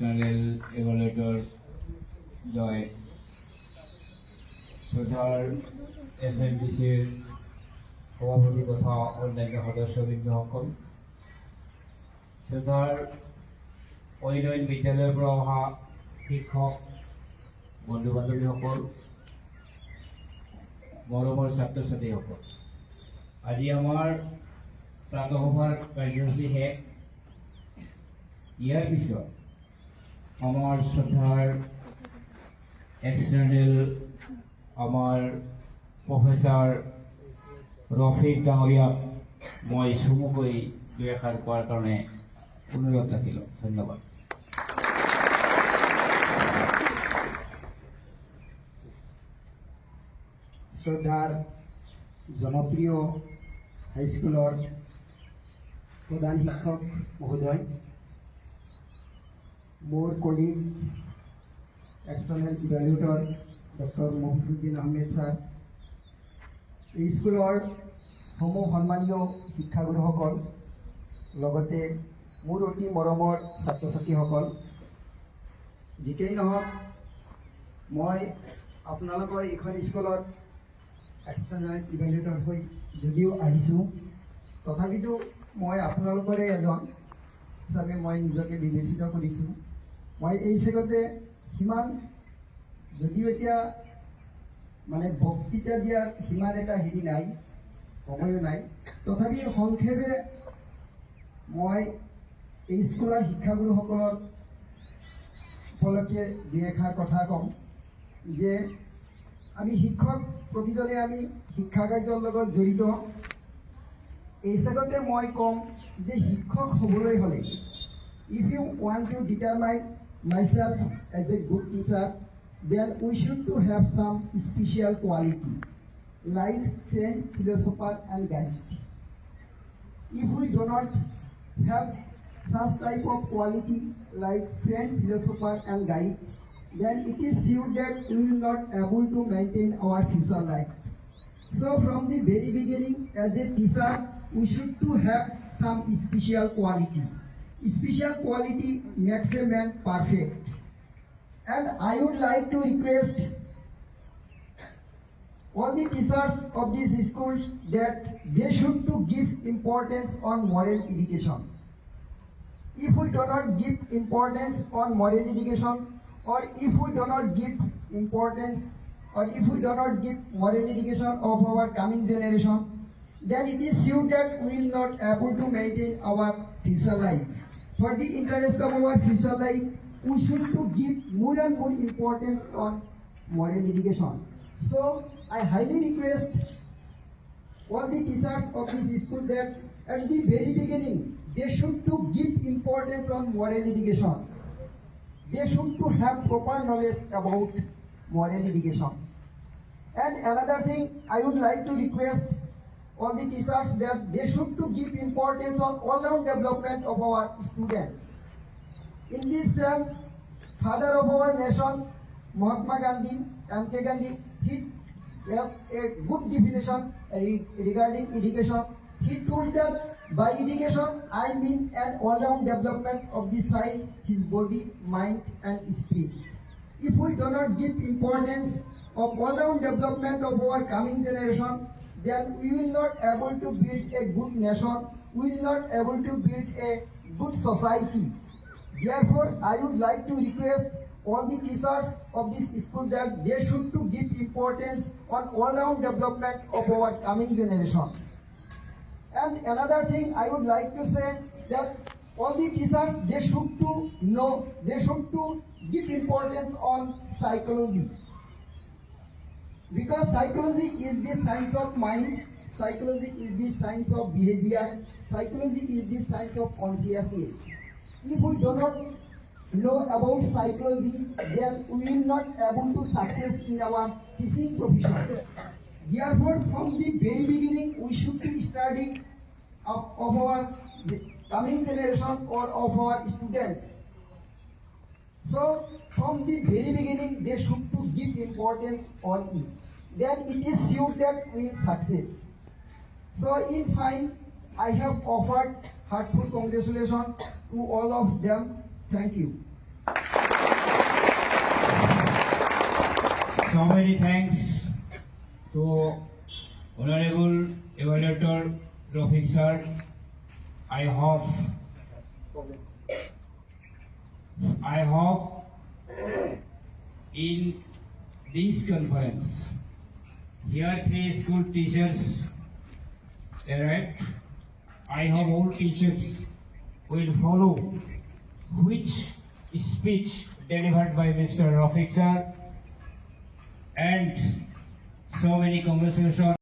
National এভালুয়েটর জয় শ্রদ্ধার SMDCৰ সভাপতি তথা অন্যান্য সদস্যবৃন্দসকল, শ্রদ্ধার অন্য বিদ্যালয়ৰ পৰা অহা শিক্ষক বন্ধু বান্ধৱীসকল, মৰমৰ ছাত্ৰ ছাত্ৰীসকল, আজি আমাৰ প্ৰাতঃসভাৰ কাৰ্যসূচী শেষ। ইয়াৰ পিছত আমার শ্রদ্ধার এক্সটার্নাল আমার প্রফেসর রফিক ডাঙরিয়াক মই চমুকৈ দুই এষাৰ কোৱাৰ কাৰণে অনুৰোধ ৰাখিলোঁ। ধন্যবাদ। শ্রদ্ধার জনপ্রিয় হাইস্কুলের প্রধান শিক্ষক মহোদয়, more colleague external evaluator doctor Mohsiuddin Ahmed sir, এই স্কুলের সন্মানীয় শিক্ষাগুৰুসকল, লগতে মোৰ অতি মৰমৰ ছাত্ৰ ছাত্ৰীসকল, যিকেই নহওক মই আপোনালোকৰ এইখন স্কুলত এক্সটাৰ্নাল ইভালুয়েটৰ হৈ যদিও আহিছোঁ, তথাপিতো মই আপোনালোকৰে এজন হিচাপে মই নিজকে বিবেচিত কৰিছোঁ। মই এই চেগতে সিমান যদিও এতিয়া মানে বক্তৃতা দিয়াৰ সিমান এটা হেৰি নাই, সময়ো নাই, তথাপি সংক্ষেপে মই এই স্কুলৰ শিক্ষাগুৰুসকলৰ উপলক্ষে দুই এষাৰ কথা ক'ম যে আমি শিক্ষক প্ৰতিজনে আমি শিক্ষা কাৰ্যৰ লগত জড়িত। এই চেগতে মই ক'ম যে শিক্ষক হ'বলৈ হ'লে if you want to determine myself as a good teacher, then we should to have some special quality like friend, philosopher and guide. If we do not have such type of quality like friend, philosopher and guide, then it is sure that we will not able to maintain our future life. So from the very beginning, as a teacher, we should to have some special quality. Special quality makes a man perfect. And I would like to request all the teachers of this school that they should to give importance on moral education. If we do not give importance on moral education, or if we do not give importance, or if we do not give moral education of our coming generation, then it is sure that we will not able to maintain our future life. For the interest of our future life, we should to give more and more importance on moral education. So I highly request all the teachers of this school that at the very beginning they should to give importance on moral education. They should to have proper knowledge about moral education. And another thing I would like to request all the teachers that they should to give importance on all-round development of our students. In this sense, father of our nation, Mahatma Gandhi, M.K. Gandhi, he gave a good definition regarding education. He told that by education I mean an all-round development of the child, his body, mind and spirit. If we do not give importance of all-round development of our coming generation, then we will not able to build a good nation, we will not able to build a good society. Therefore, I would like to request all the teachers of this school that they should to give importance on all-round development of our coming generation. And another thing I would like to say that all the teachers they should to know, they should to give importance on psychology. Because psychology is the science of mind, psychology is the science of behavior, psychology is the science of consciousness. If we do not know about psychology, then we will not able to success in our teaching profession. Therefore, from the very beginning, we should be studying of our coming generation or of our students. So, from the very beginning, they should to give importance on it. Then it is sure that we will success. So, in fine, I have offered heartful congratulations to all of them. Thank you. So many thanks to Honorable Evaluator Rafiq sir. I hope in this conference, here 3 school teachers arrived. I hope all teachers will follow which speech delivered by Mr. Rafiq sir, and so many congratulations